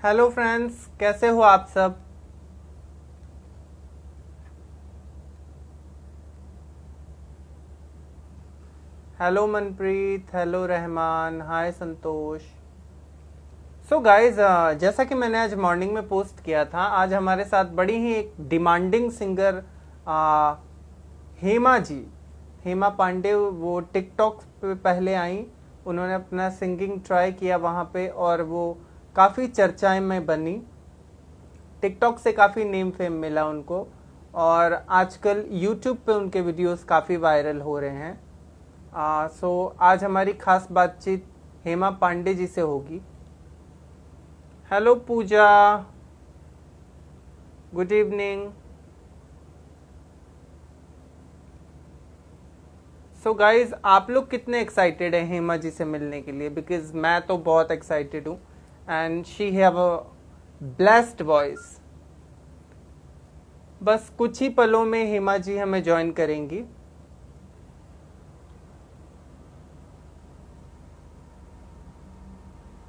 Hello friends, कैसे हो आप सब। हेलो मनप्रीत, हेलो रहमान, हाय संतोष। सो गाइस, जैसा कि मैंने आज मॉर्निंग में पोस्ट किया था, आज हमारे साथ बड़ी ही एक डिमांडिंग सिंगर हेमा जी, हेमा पांडे, वो टिकटॉक पे पहले आई। उन्होंने अपना सिंगिंग ट्राई किया वहाँ पे और वो काफ़ी चर्चाएं में बनी। टिकटॉक से काफ़ी नेम फेम मिला उनको और आजकल यूट्यूब पे उनके वीडियोस काफ़ी वायरल हो रहे हैं। सो आज हमारी खास बातचीत हेमा पांडे जी से होगी। हेलो पूजा, गुड इवनिंग। सो गाइज, आप लोग कितने एक्साइटेड हैं हेमा जी से मिलने के लिए? बिकॉज मैं तो बहुत एक्साइटेड हूँ and she have a blessed voice. बस कुछ ही पलों में हेमा जी हमें ज्वाइन करेंगी।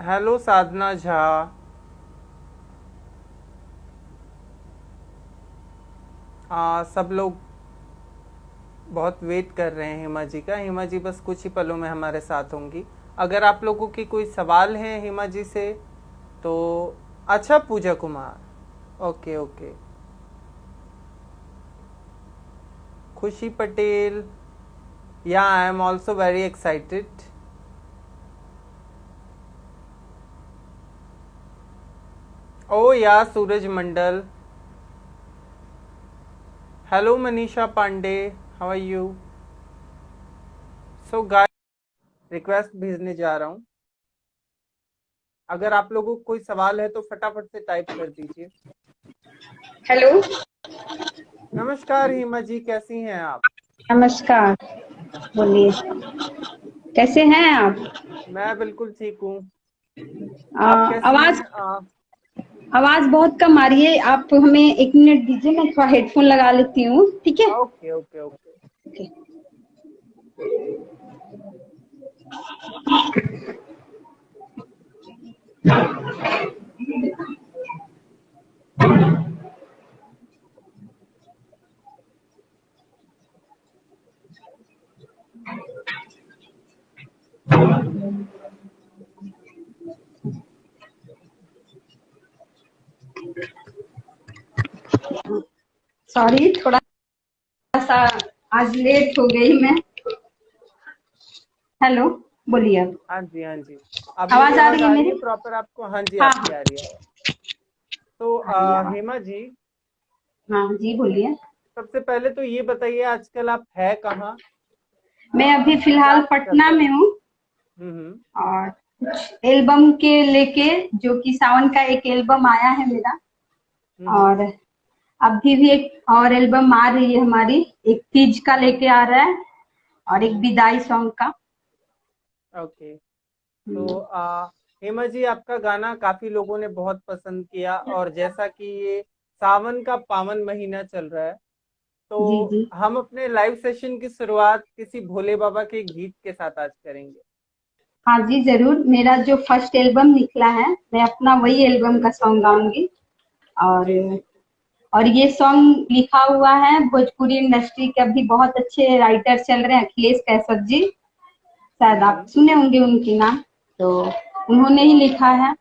हेलो साधना झा। सब लोग बहुत वेट कर रहे हैं हेमा जी का। हेमा जी बस कुछ ही पलों में हमारे साथ होंगी। अगर आप लोगों की कोई सवाल है हेमा जी से तो। अच्छा Pooja Kumar, okay okay. Khushi Patel, yeah I am also very excited. Oh yeah Suraj Mandal. Hello Manisha Pandey, how are you? So guys, request भेजने जा रहा हूँ। अगर आप लोगों को कोई सवाल है तो फटाफट से टाइप कर दीजिए। हेलो, नमस्कार हेमा जी, कैसी हैं आप? नमस्कार। बोलिए, कैसे हैं आप? मैं बिल्कुल ठीक हूँ। आप कैसी आवाज हैं? आवाज बहुत कम आ रही है। आप हमें 1 मिनट दीजिए, मैं थोड़ा हेडफोन लगा लेती हूँ, ठीक है? Okay okay okay. Okay. Sorry, थोड़ा सा आज लेट हो गई मैं। हेलो, बोलिए अब। हाँ जी हाँ जी। अब मेरी आवाज आ आवाज़ रही है आ रही है मेरी? प्रॉपर आपको? हाँ जी, हाँ आपकी हाँ, आ रही है आवाज़। तो आ रही है आवाज। हेमा जी, हाँ जी, बोलिए। सबसे पहले तो ये बताइए आजकल आप है कहाँ? मैं अभी क्या फिलहाल कर पटना रहे में हैं? हूँ हम्म। और कुछ एल्बम के लेके, जो कि सावन का एक एल्बम आया है मेरा। हम्म। और अभी भी एक और एल्बम आ रही है हमारी, एक तीज का लेके आ रहा है और एक हम्म। विदाई सॉन्ग का। ओके। तो हेमा जी, आपका गाना काफी लोगों ने बहुत पसंद किया और जैसा कि ये सावन का पावन महीना चल रहा है तो जी जी। हम अपने लाइव सेशन की शुरुआत किसी भोले बाबा के गीत के साथ आज करेंगे। हाँ जी, जरूर। मेरा जो फर्स्ट एल्बम निकला है, मैं अपना वही एल्बम का सॉन्ग गाऊंगी। और जी जी। और ये सॉन्ग लिखा हुआ है भोजपुरी इंडस्ट्री के अभी बहुत अच्छे राइटर चल रहे हैं, अखिलेश कैसर जी। शायद आप हम्म। सुने होंगे उनके नाम। तो उन्होंने ही लिखा है,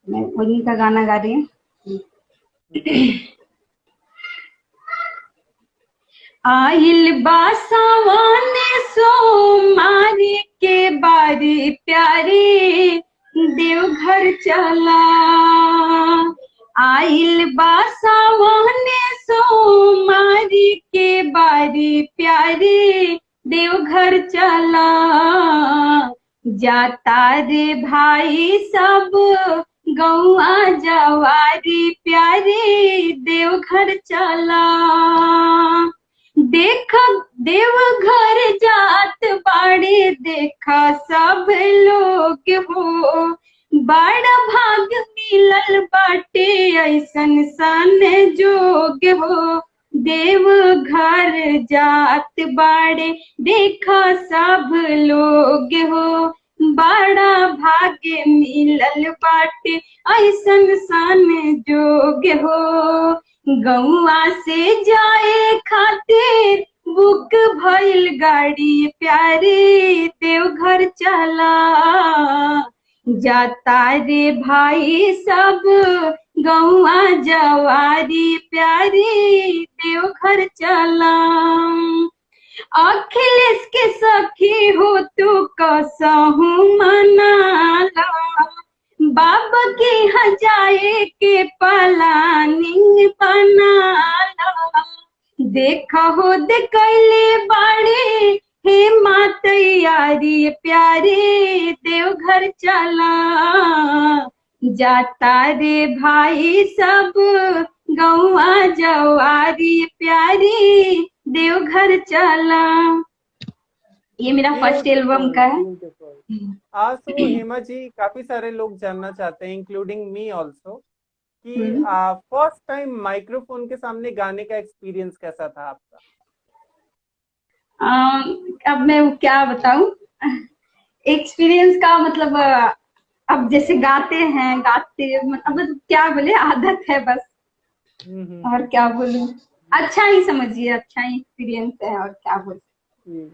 मैं उन्हीं का गाना गा रही हूँ। हम्म। आइल बा सावन सोमारी के बारी प्यारी, देवघर चला। आइल बा सावन सोमारी के बारी प्यारी, देवघर चला। जाता रे भाई सब गौआ जवारी प्यारी, देवघर चला। देख देवघर जात बाड़े, देखा सब लोग हो। बड़ा भाग मिलल बाटे, ऐसन सन जोग हो। देवघर जात बाड़े, देखा सब लोग हो। बड़ा भाग्य मिलल बाटे, ऐसन सन जोग हो, गौआ से जाए खातिर बुक भइल गाड़ी प्यारे, देवघर चला जाता रे भाई सब गौआ जवारी प्यारी, देवघर चला। अखिलेश के सखी हो तू कसहू मनाला, बाबा के यहाँ जाए के प्लानिंग बनाला, देखा हो देखले बाड़े हे माँ तैयारी प्यारे, देवघर चला जाता रे भाई सब गौआ जवारी प्यारी, देवघर चला। ये मेरा फर्स्ट एल्बम का है। सो हेमा जी, काफी सारे लोग जानना चाहते हैं इंक्लूडिंग मी ऑल्सो कि फर्स्ट टाइम माइक्रोफोन के सामने गाने का एक्सपीरियंस कैसा था आपका? अब मैं क्या बताऊं, एक्सपीरियंस का मतलब अब जैसे गाते मतलब क्या बोले, आदत है बस। और क्या बोलूं, अच्छा ही समझिए, अच्छा ही एक्सपीरियंस है, और क्या बोलूं।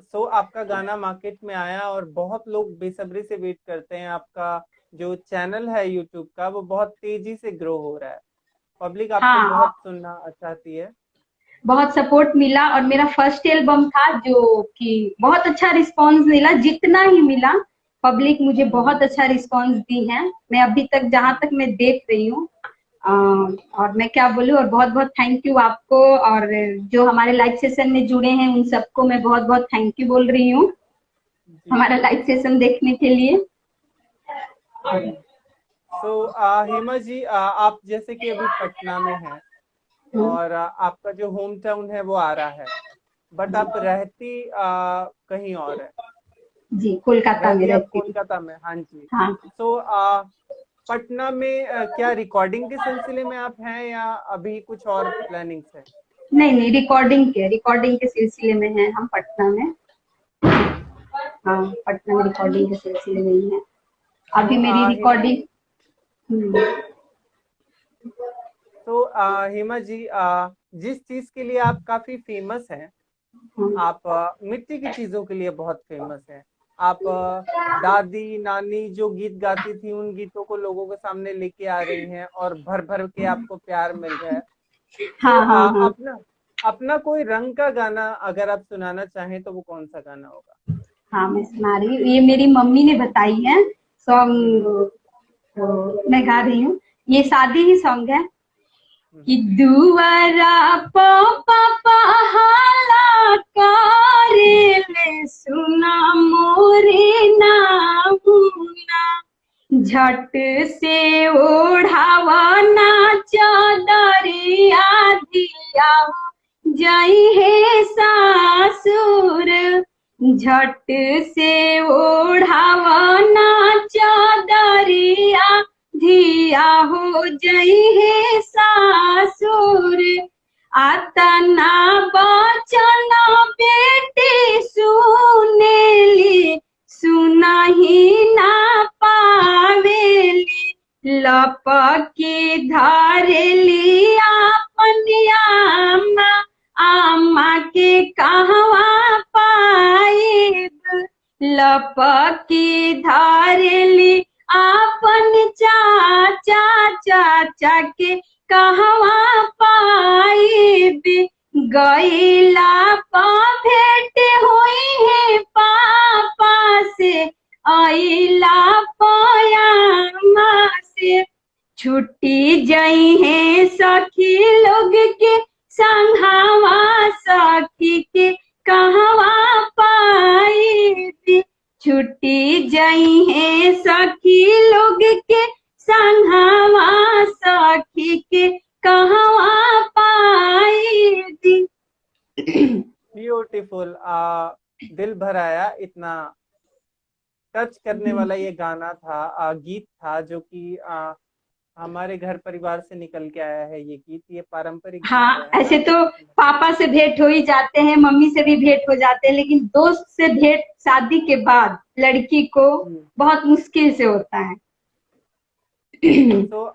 सो आपका गाना मार्केट में आया और बहुत लोग बेसब्री से वेट करते हैं। आपका जो चैनल है यूट्यूब का वो बहुत तेजी से ग्रो हो रहा है, पब्लिक आपको बहुत सुनना चाहती है। बहुत सपोर्ट मिला और मेरा फर्स्ट एल्बम था जो कि बहुत अच्छा रिस्पांस मिला, जितना ही मिला पब्लिक मुझे बहुत अच्छा रिस्पांस दी है। मैं अभी तक जहां तक मैं देख रही हूँ, और मैं क्या बोलूँ, और बहुत बहुत थैंक यू आपको, और जो हमारे लाइव सेशन में जुड़े हैं उन सबको मैं बहुत बहुत थैंक यू बोल रही हूँ हमारा लाइव सेशन देखने के लिए। तो हेमा जी, आप जैसे कि अभी पटना में हैं और आपका जो होम टाउन है वो आ रहा है, बट आप रहती कहीं और है। जी, कोलकाता में रहती हूँ। कोलकाता में, हाँ जी। हाँ। तो पटना में क्या रिकॉर्डिंग के सिलसिले में आप हैं या अभी कुछ और प्लानिंग्स है? नहीं, रिकॉर्डिंग के सिलसिले में हैं हम पटना में। हाँ, पटना में रिकॉर्डिंग के सिलसिले में ही है अभी मेरी रिकॉर्डिंग। तो हेमा जी, जिस चीज के लिए आप काफी फेमस हैं, आप मिट्टी की चीजों के लिए बहुत फेमस हैं। आप दादी नानी जो गीत गाती थी उन गीतों को लोगों के सामने लेके आ रही हैं और भर भर के आपको प्यार मिल रहा है। तो अपना कोई रंग का गाना अगर आप सुनाना चाहें तो वो कौन सा गाना होगा? हाँ, मैं सुना रही हूँ, ये मेरी मम्मी ने बताई है सॉन्ग, तो मैं गा रही हूँ। ये शादी ही सॉन्ग है कि दुआरा पापा हाला कारेले सुना मोरे नामुना, झट से ओढ़ावा ना चादरिया दिया जाई है सासुर, झट से ओढ़ावा ना चादरिया धिया हो जई है सासुर, आता ना बचना बेटी सुनेली सुना ही ना पावेली, लपकी धारेली अपनिया आमा के कहवा पाइब, लपकी धारेली आपन चाचा के कहवा पाइब, गईला पा भेंट हुई है पापा से, आइला पयामा से, छुट्टी जई है सखी लोग के संघावा, सखी के कहवा पाइब, छुट्टी जई है सखी लोग के संघावा, सखी के कहवा पाइब। ब्यूटीफुल, दिल भर आया, इतना टच करने वाला ये गाना था, गीत था जो कि हमारे घर परिवार से निकल के आया है। ये गीत, ये पारंपरिक हाँ, ऐसे तो पापा से भेंट हो ही जाते हैं, मम्मी से भी भेंट हो जाते हैं, लेकिन दोस्त से भेंट शादी के बाद लड़की को बहुत मुश्किल से होता है। तो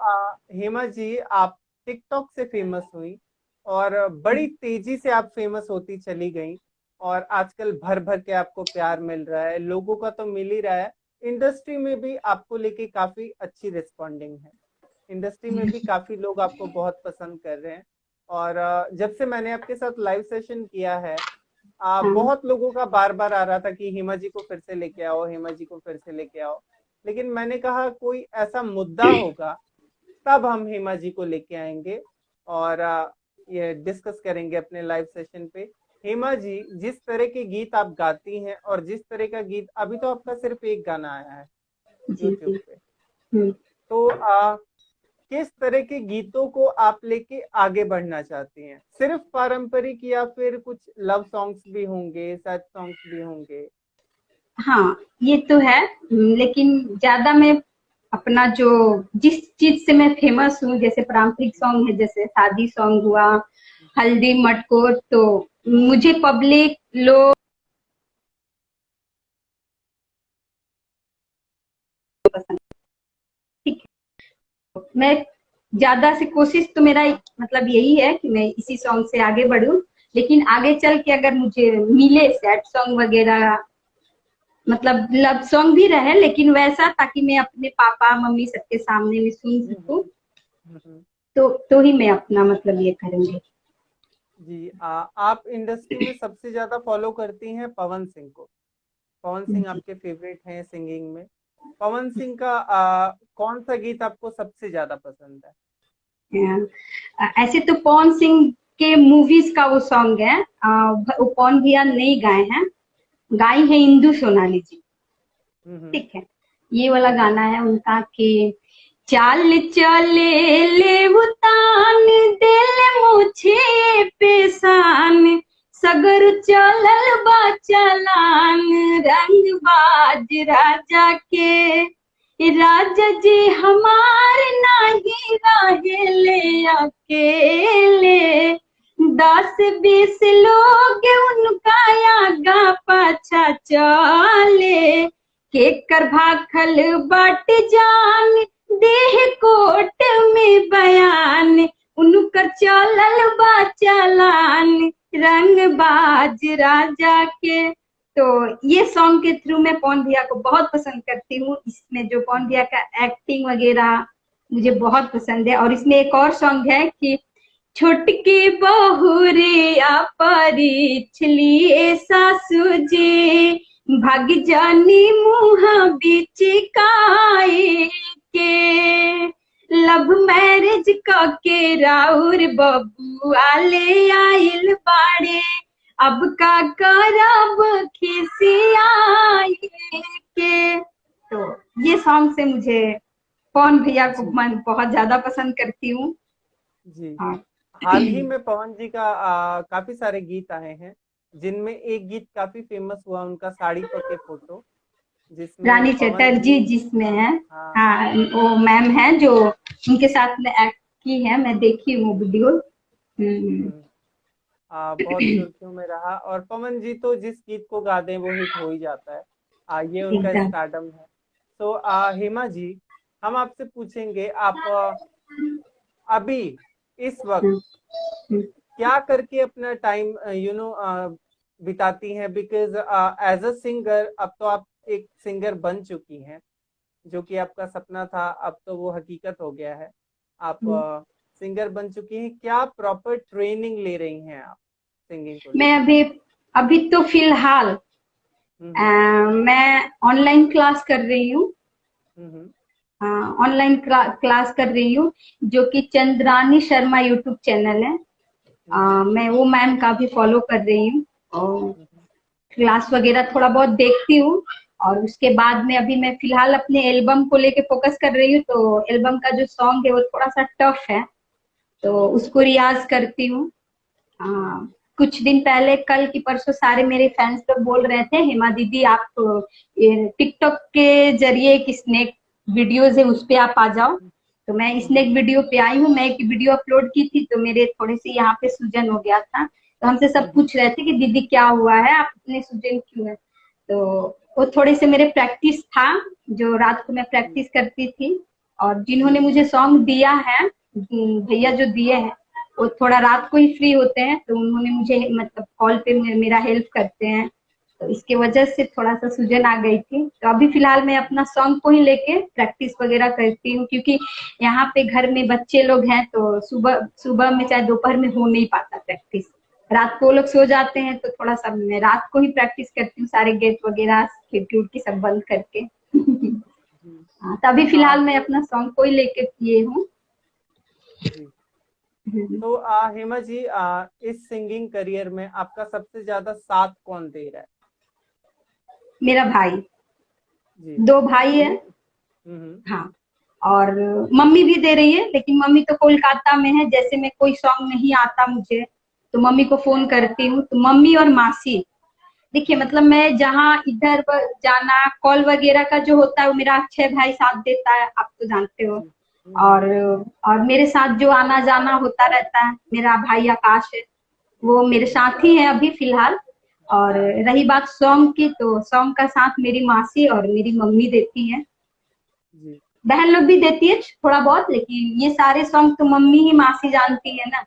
हेमा जी, आप टिकटॉक से फेमस हुई और बड़ी तेजी से आप फेमस होती चली गई, और आजकल भर भर के आपको प्यार मिल रहा है, लोगों का तो मिल ही रहा है, इंडस्ट्री में भी आपको लेके काफी अच्छी रिस्पॉन्डिंग है, इंडस्ट्री में भी काफी लोग आपको बहुत पसंद कर रहे हैं। और जब से मैंने आपके साथ लाइव सेशन किया है, हाँ बहुत लोगों का बार बार आ रहा था कि हेमा जी को फिर से लेके आओ, हेमा जी को फिर से लेके आओ। लेकिन मैंने कहा कोई ऐसा मुद्दा होगा तब हम हेमा जी को लेके आएंगे और ये डिस्कस करेंगे अपने लाइव सेशन पे। हेमा जी, जिस तरह के गीत आप गाती हैं और जिस तरह का गीत, अभी तो आपका सिर्फ एक गाना आया है जी यूट्यूब जी। पे, हम्म। तो किस तरह के गीतों को आप लेके आगे बढ़ना चाहती हैं? सिर्फ पारंपरिक या फिर कुछ लव सॉन्ग्स भी होंगे, सैड सॉन्ग्स भी होंगे? हाँ ये तो है, लेकिन ज्यादा मैं अपना जो जिस चीज से मैं फेमस हूँ, जैसे पारंपरिक सॉन्ग है, जैसे शादी सॉन्ग हुआ, हल्दी मटकोर, तो मुझे पब्लिक लोग पसंद, ठीक है। मैं ज्यादा से कोशिश तो मेरा मतलब यही है कि मैं इसी सॉन्ग से आगे बढ़ूं, लेकिन आगे चल के अगर मुझे मिले सैड सॉन्ग वगैरह, मतलब लव सॉन्ग भी रहे लेकिन वैसा, ताकि मैं अपने पापा मम्मी सबके सामने में सुन हम्म, सकूं, हम्म। तो ही मैं अपना मतलब ये करूंगी। जी, आप इंडस्ट्री में सबसे ज्यादा फॉलो करती हैं पवन सिंह को। पवन सिंह जी। आपके फेवरेट हैं सिंगिंग में। पवन सिंह का कौन सा गीत आपको सबसे ज्यादा पसंद है? ऐसे तो पवन सिंह के मूवीज का वो सॉन्ग है, वो पवन भैया नहीं गाए हैं, गाई है इंदु सोनाली जी, हम्म, ठीक है। ये वाला गाना है उनका कि चाल चले ले उतान, दिल मुझे पेशान, सगर चलल बा चलान, रंग बाज राजा के, राजा जी हमार नाही रहेले अकेले, 10-20 लोग उनका आगा पाछा चले, केकर भाखल बट जान, देह कोट में बयान, उनकर चलल बा चालान, रंग बाज राजा के। तो ये सॉन्ग के थ्रू मैं पवन भैया को बहुत पसंद करती हूँ, इसमें जो पवन भैया का एक्टिंग वगैरह मुझे बहुत पसंद है। और इसमें एक और सॉन्ग है कि छोटकी बहू रे परिछली सासू जी, भाग जानी मुहा बीच काए के, लव मैरिज के राउर बबुआ ले आइल बाड़े, अब का करब खिसियाए के। तो ये सॉन्ग से मुझे पवन भैया को जी मैं बहुत ज्यादा पसंद करती हूँ। जी। हाँ। हाल ही में पवन जी का काफी सारे गीत आए हैं, जिनमें एक गीत काफी फेमस हुआ उनका, साड़ी पके फोटो, जिसमें रानी पवन चटर्जी जी। जिसमें है। हाँ। हाँ वो मैम है जो उनके साथ में एक्ट की है, मैं देखी हूँ वीडियो। हम्म, बहुत सुर्खियों में रहा, और पवन जी तो जिस गीत को गा दें वो हिट हो ही जाता है। ये उनका एकदम। स्टारडम है। तो हेमा जी, हम आपसे पूछेंगे, आप अभी इस वक्त हम्म, हम्म, क्या करके अपना टाइम बिताती हैं? बिकॉज एज अ सिंगर अब तो आप एक सिंगर बन चुकी हैं, जो कि आपका सपना था, अब तो वो हकीकत हो गया है। आप हम्म। सिंगर बन चुकी हैं, क्या प्रॉपर ट्रेनिंग ले रही हैं आप सिंगिंग को मैं लेके? अभी अभी तो फिलहाल हम्म, मैं ऑनलाइन क्लास कर रही हूँ, हम्म, ऑनलाइन क्लास कर रही हूँ, जो कि चंद्रानी शर्मा यूट्यूब चैनल है। हम्म, मैं वो मैम का भी फॉलो कर रही हूँ और हम्म, क्लास वगैरह थोड़ा बहुत देखती हूँ। और उसके बाद में अभी मैं फिलहाल अपने एल्बम को लेके फोकस कर रही हूँ, तो एल्बम का जो सॉन्ग है वो थोड़ा सा टफ है, तो हम्म, उसको रियाज करती हूँ। हम्म, कुछ दिन पहले, कल की परसों, सारे मेरे फैंस लोग बोल रहे थे हेमा दीदी आप तो टिकटॉक के जरिए एक स्नेक वीडियोज है उस पे आप आ जाओ। तो मैं हम्म, स्नेक वीडियो पे आई हूँ, मैं एक वीडियो अपलोड की थी, तो मेरे थोड़े से यहाँ पे सूजन हो गया था, तो हमसे सब हम्म, पूछ रहे थे कि दीदी क्या हुआ है, आप इतने सूजन क्यों है। तो वो थोड़े से मेरे प्रैक्टिस था, जो रात को मैं प्रैक्टिस करती थी, और जिन्होंने मुझे सॉन्ग दिया है, भैया जो दिए हैं, वो थोड़ा रात को ही फ्री होते हैं, तो उन्होंने मुझे मतलब कॉल पे मेरा हेल्प करते हैं, तो इसके वजह से थोड़ा सा सूजन आ गई थी। तो अभी फिलहाल मैं अपना सॉन्ग को ही लेके प्रैक्टिस वगैरह करती हूँ, क्योंकि यहाँ पे घर में बच्चे लोग हैं, तो सुबह सुबह में चाहे दोपहर में हो नहीं पाता प्रैक्टिस। रात को वो लोग सो जाते हैं, तो थोड़ा सा मैं रात को ही प्रैक्टिस करती हूँ, सारे गेट वगैरह खिड़की उड़की सब बंद करके। जी। हाँ, तभी फिलहाल आप मैं अपना सॉन्ग को ही लेके किए हूँ। जी। तो हेमा जी, इस सिंगिंग करियर में आपका सबसे ज्यादा साथ कौन दे रहा है? मेरा भाई, जी। 2 भाई है। हम्म। हाँ, और मम्मी भी दे रही है, लेकिन मम्मी तो कोलकाता में है। जैसे मैं कोई सॉन्ग नहीं आता मुझे, तो मम्मी को फोन करती हूँ, तो मम्मी और मासी, देखिए मतलब मैं जहाँ इधर जाना कॉल वगैरह का जो होता है, वो मेरा 6 भाई साथ देता है, आप तो जानते हो। जी। और मेरे साथ जो आना जाना होता रहता है, मेरा भाई आकाश है, वो मेरे साथ ही है अभी फिलहाल। और रही बात सॉन्ग की, तो सॉन्ग का साथ मेरी मासी और मेरी मम्मी देती है। जी। बहन लोग भी देती है थोड़ा बहुत, लेकिन ये सारे सॉन्ग तो मम्मी ही मासी जानती है ना,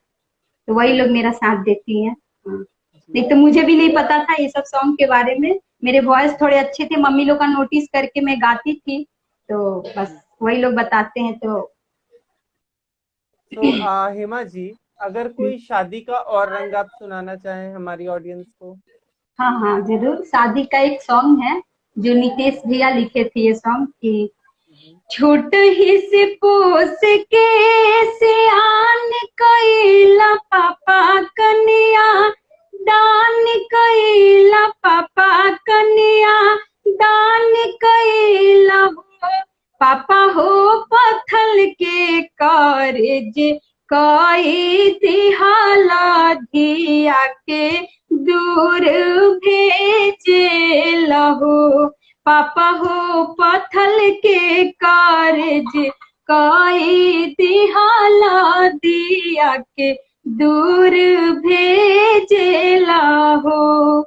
तो वही लोग मेरा साथ देती हैं। हाँ। जी। नहीं तो मुझे भी नहीं पता था ये सब सॉन्ग के बारे में। मेरे वॉइस थोड़े अच्छे थे, मम्मी लोग का नोटिस करके मैं गाती थी, तो बस जी। वही लोग बताते हैं तो। तो हेमा जी, अगर कोई शादी का और रंग आप सुनाना चाहें हमारी ऑडियंस को। हाँ हाँ, जरूर। शादी का एक सॉन्ग है जो नितेश भैया लिखे थे, ये सॉन्ग की हम्म। छोट ही से पोस के सियान कैला पापा कन्या, दान कैला पापा कन्या, दान कैला हो पापा हो पत्थल के कारज, कई दिहाला धिया के दूर भेजे लहो, पापा हो पत्थल के कारज, कई दिहाला दिया के दूर भेजेला हो।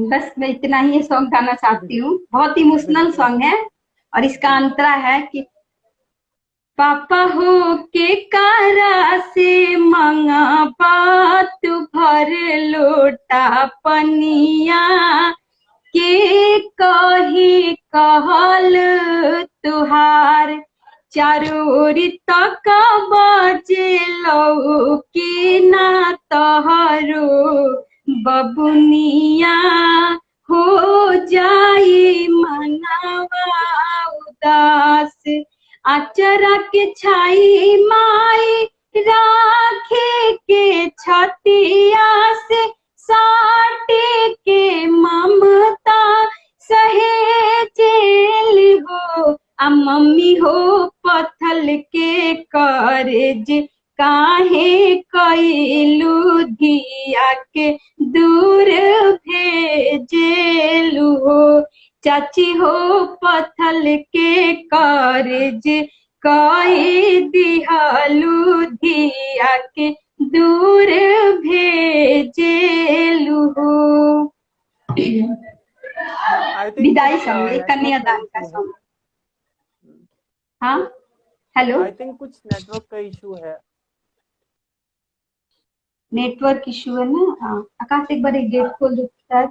बस मैं इतना ही सॉन्ग गाना चाहती हूँ। बहुत इमोशनल बिल्कुल। सॉन्ग है, और इसका जी। अंतरा है कि पापा हो के कारा से मंगा बात भर लोटा पनिया, के कही कहल तुहार, चारोरी तक बाजे लौ की ना तहरो बबुनिया, हो जाई मनावा उदास, आचरा के छाई माई राखे के छतिया से, साटे के ममता सहेजेल हो, आ मम्मी हो पत्थल के करज, काहे कैलू धिया के दूर भेजेलू हो, चाची हो पत्थल के कारज, कई दिहालू धिया के दूर भेजेलू हो। आई थिंक विदाई कुछ सॉन्ग, एक नेटवर्क का कन्यादान का इशू है। सॉन्ग। हाँ, हेलो। आई थिंक कुछ नेटवर्क का इशू है। नेटवर्क इशू है ना। हाँ, आकाश एक बार एक गेट खोल दो शायद।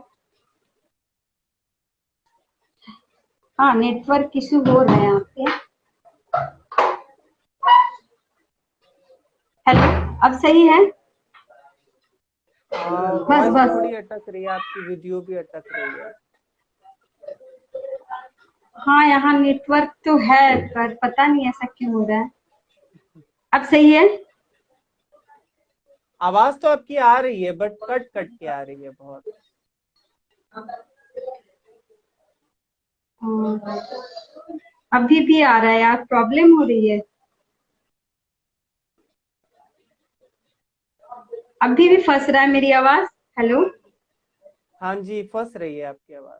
हाँ, नेटवर्क इशू हो रहा है यहाँ पे। हेलो, अब सही है? बस वॉइस बस। थोड़ी अटक रही है आपकी, वीडियो भी अटक रही है। हाँ, यहाँ नेटवर्क तो है, पर पता नहीं ऐसा क्यों हो रहा है। अब सही है? आवाज तो आपकी आ रही है, बट कट कट के आ रही है बहुत। हाँ, अभी भी आ रहा है यार, प्रॉब्लम हो रही है। अभी भी फंस रहा है मेरी आवाज। हेलो। हाँ जी, फंस रही है आपकी आवाज।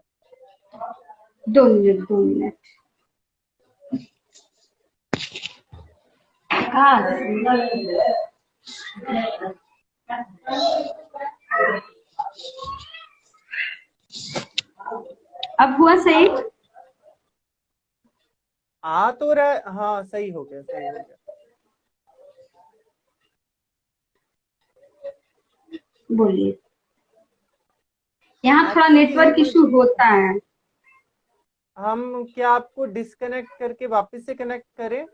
2 मिनट 2 मिनट। हाँ, अब हुआ सही? आ तो रहा है, हाँ सही हो गया, सही हो गया। बोलिए। यहाँ थोड़ा एक्चुअली नेटवर्क हेमा इशू जी, होता है। हम क्या आपको डिस्कनेक्ट करके वापस से कनेक्ट करें?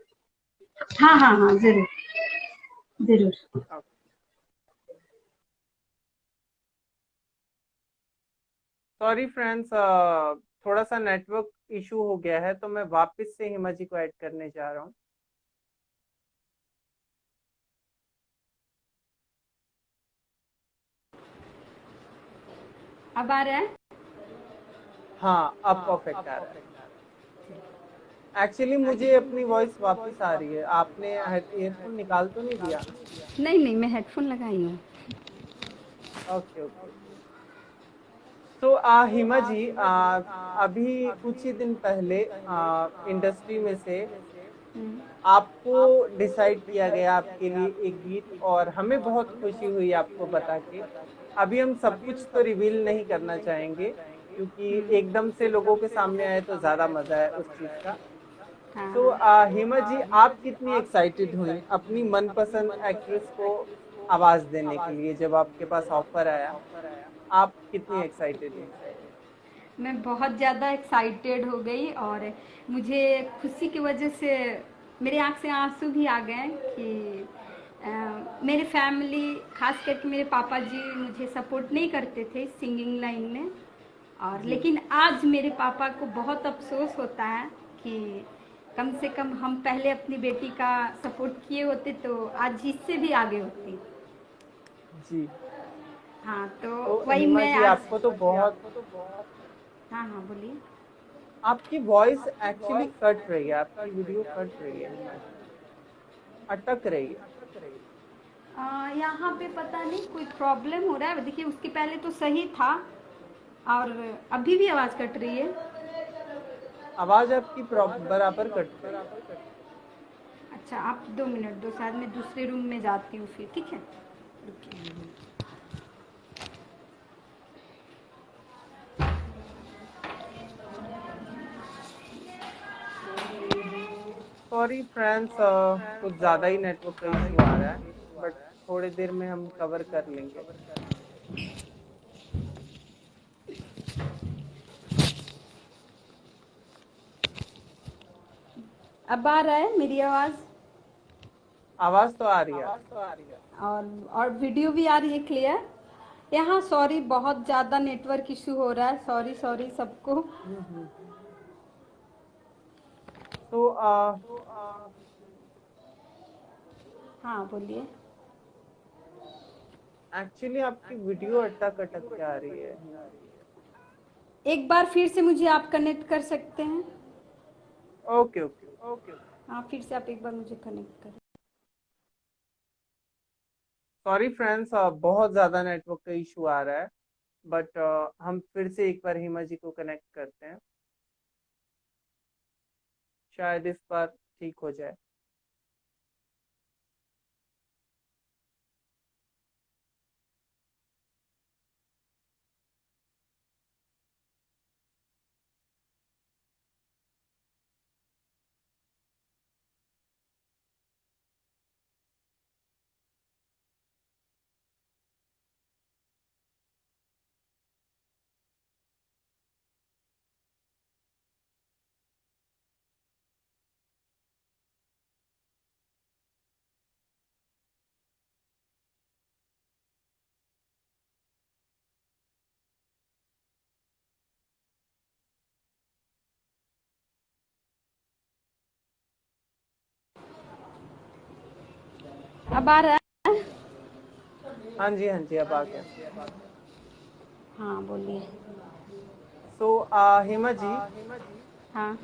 हाँ हाँ हाँ, जरूर जरूर। सॉरी फ्रेंड्स, थोड़ा सा नेटवर्क इशू हो गया है, तो मैं वापस से हेमा जी को ऐड करने जा रहा हूँ। अब आ रहा है? हाँ अब परफेक्ट आ रहा है। एक्चुअली मुझे अपनी वॉइस वापस आ रही है, आपने ईयरफोन निकाल तो नहीं दिया? नहीं नहीं, मैं हेडफोन लगाई हूँ। Okay okay. तो हिमा जी, अभी कुछ ही दिन पहले इंडस्ट्री में से हम्म। आपको डिसाइड किया गया आपके लिए एक गीत, और हमें बहुत खुशी हुई आपको बता के। अभी हम सब कुछ तो रिवील नहीं करना चाहेंगे, क्योंकि एकदम से लोगों के सामने आए तो ज्यादा मजा है उस चीज का। हाँ तो हाँ। हेमा जी, आप कितनी एक्साइटेड हुई अपनी मनपसंद एक्ट्रेस को आवाज देने के लिए जब आपके पास ऑफर आया? आप कितनी एक्साइटेड हुई? मैं बहुत ज़्यादा एक्साइटेड हो गई, और मुझे खुशी की वजह से मेरे आँख से आंसू भी आ गए कि मेरे फैमिली, खास करके मेरे पापा जी, मुझे सपोर्ट नहीं करते थे सिंगिंग लाइन में। और जी लेकिन आज मेरे पापा को बहुत अफसोस होता है कि कम से कम हम पहले अपनी बेटी का सपोर्ट किए होते तो आज इससे भी आगे होती। जी। हाँ, तो तो वही हेमा मैं जी, आज। आपको तो बहुत, हाँ हाँ, बोलिए। आपकी वॉइस एक्चुअली कट रही है, आपकी वीडियो कट रही है हेमा जी, अटक रही है। यहाँ पे पता नहीं कोई प्रॉब्लम हो रहा है, देखिए उसके पहले तो सही था, और अभी भी आवाज़ कट रही है। आवाज आपकी बराबर कट रही है। अच्छा, आप 2 मिनट दो, शायद मैं दूसरे रूम में जाती हूँ फिर, ठीक है? रुकिए। हम्म। सॉरी फ्रेंड्स, कुछ ज्यादा ही नेटवर्क का इशू आ रहा है, बट थोड़ी देर में हम कवर कर लेंगे। अब आ रहा है मेरी आवाज़? आवाज तो आ रही है आपकी। और वीडियो भी आ रही है क्लियर? यहाँ सॉरी, बहुत ज़्यादा नेटवर्क इशू हो रहा है, सॉरी सॉरी सबको। हम्म। तो हाँ, बोलिए। एक्चुअली आपकी वीडियो अटक अटक के आ रही है हेमा जी। एक बार फिर से मुझे आप कनेक्ट कर सकते हैं? Okay okay. हाँ, फिर से आप एक बार मुझे कनेक्ट करें। सॉरी फ्रेंड्स, बहुत ज़्यादा नेटवर्क का इशू आ रहा है, बट हम फिर से एक बार हिमा जी को कनेक्ट करते हैं, शायद इस बार ठीक हो जाए। अब आ रहा है? हाँ जी, हाँ जी, अब आ गया। हाँ, बोलिए। सो हिमा जी, हाँ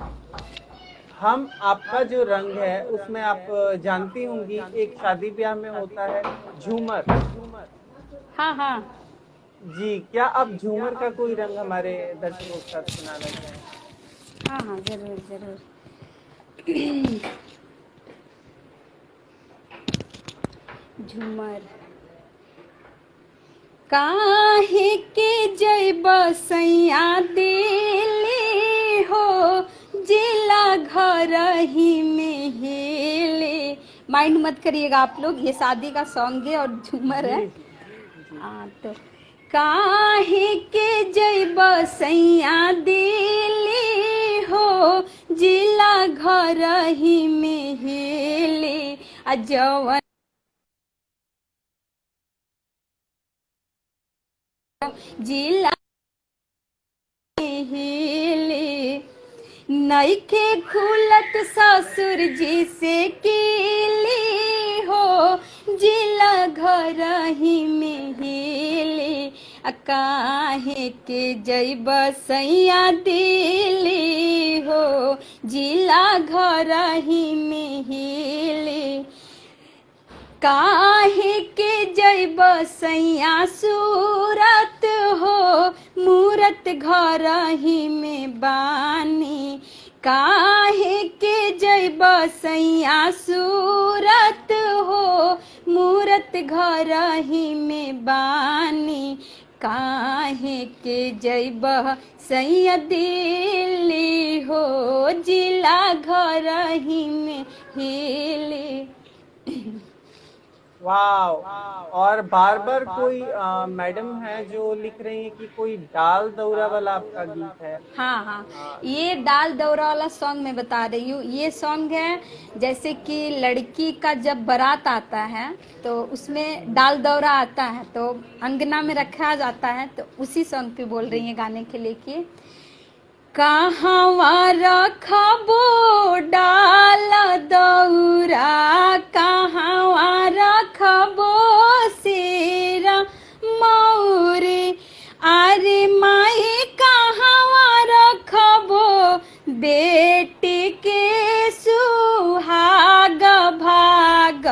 हम आपका जो रंग है उसमें आप जानती होंगी, एक शादी ब्याह में होता है झूमर। हाँ हाँ। जी, क्या आप झूमर का कोई रंग हमारे दर्शकों के साथ सुनाना चाहेंगे? हाँ हाँ, जरूर जरूर। झूमर। काहे के जय बसैया दिली हो, जिला घर ही में हिले। माइंड मत करिएगा आप लोग, ये शादी का सॉन्ग है और झूमर है। हाँ, तो काहे के जैब सैया दिली हो, जिला घर ही में हिले। आ जवन जिला हिले, नइखे खुलत ससुर जी से कीली हो, जिला घर ही में हिले। आ काहे के जैब सैया दिली हो, जिला घर ही में हिले। काहे के जैब सैया सूरत हो, मूरत घर ही में बानी। काहे के जैब सैया सूरत हो, मूरत घर ही में बानी। काहे के जैब सैया दिल्ली हो, जिला घर ही में हिले। वाह। और बार बार कोई मैडम है जो लिख रही है कि कोई डाल दौरा वाला आपका गीत है। हाँ हाँ, ये डाल दौरा वाला सॉन्ग मैं बता रही हूँ। ये सॉन्ग है जैसे कि लड़की का जब बारात आता है तो उसमें डाल दौरा आता है तो अंगना में रखा जाता है, तो उसी सॉन्ग पे बोल रही है गाने के लिए कि कहाँ रखबो डाल दौरा, कहाँ रखबो सिरा मौरे। अरे माई कहाँ रखबो बेटी के सुहाग भाग,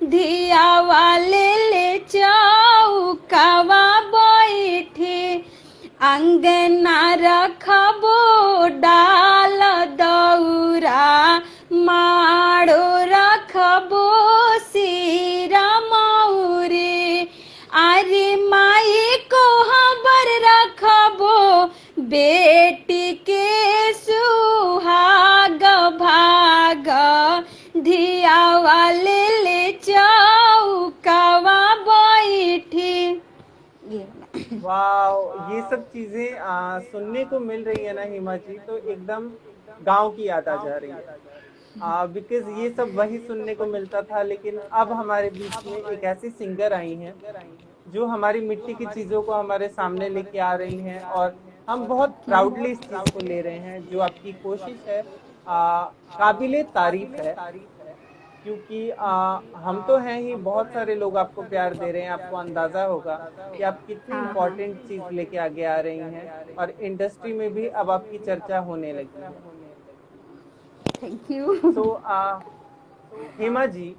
धिया वाले ले चौकावा बैठे। अंगना रखबो डाल दौरा, माड़ो रखबो सिरा मौरे। अरे माई को हबर रखबो बेटी के सुहाग भाग, धिया वाले ले चौकावा बैठे। वाह, ये सब चीजें सुनने को मिल रही है ना हिमा जी, तो एकदम गांव की याद आ जा रही है। बिकॉज ये सब वही सुनने को मिलता था, लेकिन अब हमारे बीच में एक ऐसी सिंगर आई हैं जो हमारी मिट्टी की चीजों को हमारे सामने लेके आ रही हैं, और हम बहुत प्राउडली इस चीज को ले रहे हैं। जो आपकी कोशिश है काबिले तारीफ है, क्योंकि हम तो हैं ही, बहुत सारे लोग आपको प्यार दे रहे हैं। आपको अंदाजा होगा कि आप कितनी इम्पोर्टेंट चीज लेके आगे आ रही हैं, और इंडस्ट्री में भी अब आपकी चर्चा होने लगी है। Thank you. तो हिमा जी,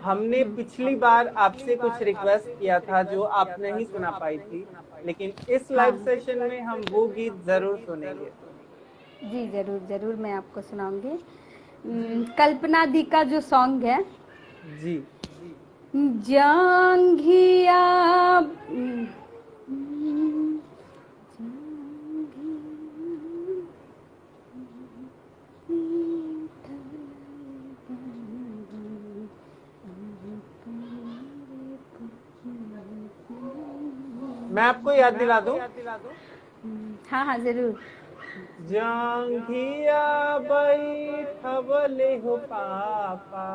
हमने पिछली बार आपसे कुछ रिक्वेस्ट किया था जो आप नहीं सुना पाई थी, लेकिन इस लाइव सेशन में हम वो गीत जरूर सुनेंगे। जी जरूर जरूर, मैं आपको सुनाऊंगी। कल्पना दी का जो सॉन्ग है जी, जांघिया मैं आपको याद दिला दूं। हाँ हाँ जरूर। जांघिया बैठवले हो पापा,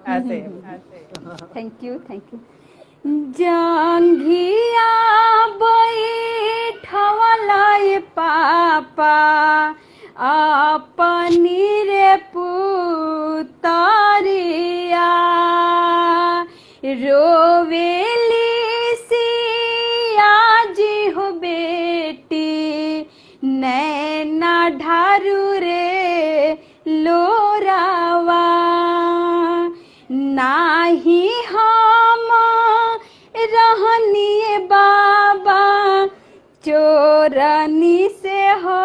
ऐसे। Thank you thank you. जांघिया बैठवले पापा, अपनी रे पुतरिया। रोवेली सिया जी हो बेटी, नैना ढारू रे लोरावा। नाही हम रहनी बाबा, चोरनी से हो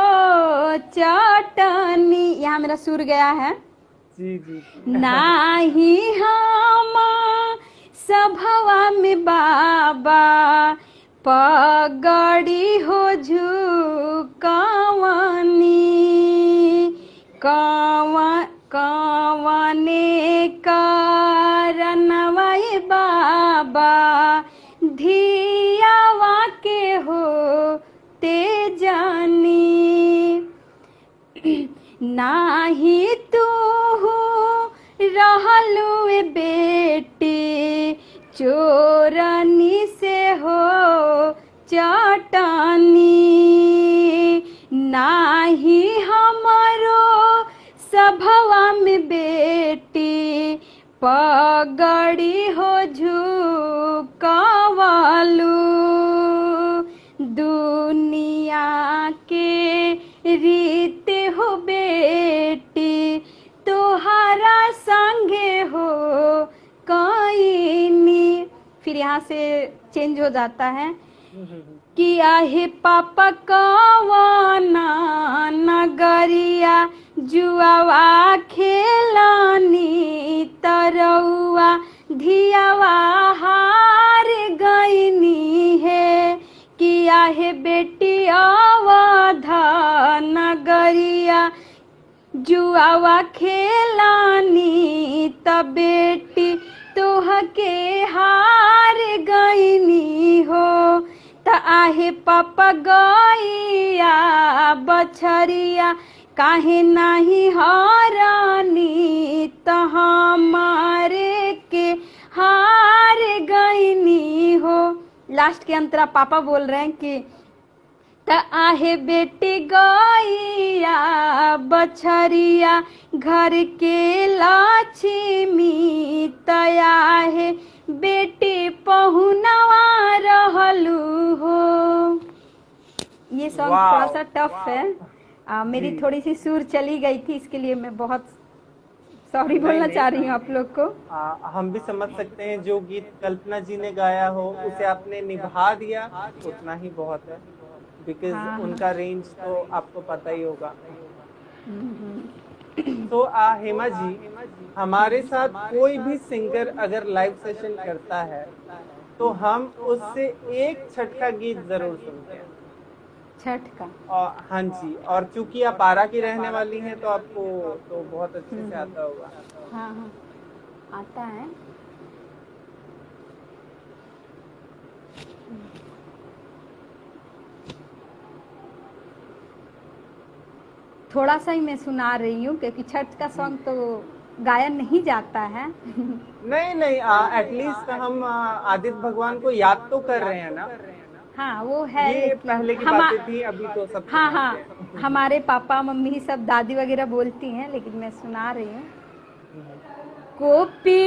चटनी। यहाँ मेरा सुर गया है। जी जी। नाही हम सभवा में बाबा, पगड़ी हो झुकावनी। कौन नाही तू रहलू ए बेटी चोरनी से हो चटनी, नाही हमारो सभवा में बेटी पगड़ी हो झुकावालू, दुनिया के रीत हो बेटी तुहारा संगे हो कईनी। फिर यहाँ से चेंज हो जाता है कि आहे पापा कवाना नगरिया जुआवा खेलानी तरौआ धियावा हार गईनी है, कि आहे बेटी अवधा नगरिया जुआवा खेलानी त बेटी तोह के हार गईनी हो, त आहे पापा गैया बछरिया काहे नाही हरानी त हमारे के हार गईनी हो। लास्ट के अंतरा पापा बोल रहे हैं कि त आहे बेटी गैया बछरिया घर के लक्ष्मी, तया है बेटी पहुनवा रहलू हो। ये सॉन्ग थोड़ा सा टफ है, मेरी थोड़ी सी सुर चली गई थी, इसके लिए मैं बहुत सॉरी बोलना चाह रही हूँ आप लोग को। हम भी समझ सकते हैं जो गीत कल्पना जी ने गाया हो उसे आपने निभा दिया उतना ही बहुत है, बिकॉज उनका रेंज तो आपको पता ही होगा। तो हेमा जी, हमारे साथ कोई भी सिंगर अगर लाइव सेशन करता है तो हम उससे एक छठ का गीत जरूर सुनते हैं। छठ का? और हाँ जी, और चूंकि आप आरा की रहने वाली हैं तो आपको तो बहुत अच्छे से आता होगा। हाँ हाँ आता है। थोड़ा सा ही मैं सुना रही हूँ क्योंकि छठ का सॉन्ग तो गाया नहीं जाता है। नहीं, एटलीस्ट हम आदित्य भगवान को याद तो कर रहे हैं ना। हाँ वो है, ये पहले की बातें थी, अभी तो सब हाँ हाँ हमारे पापा मम्मी सब दादी वगैरह बोलती हैं, लेकिन मैं सुना रही हूँ। गोपी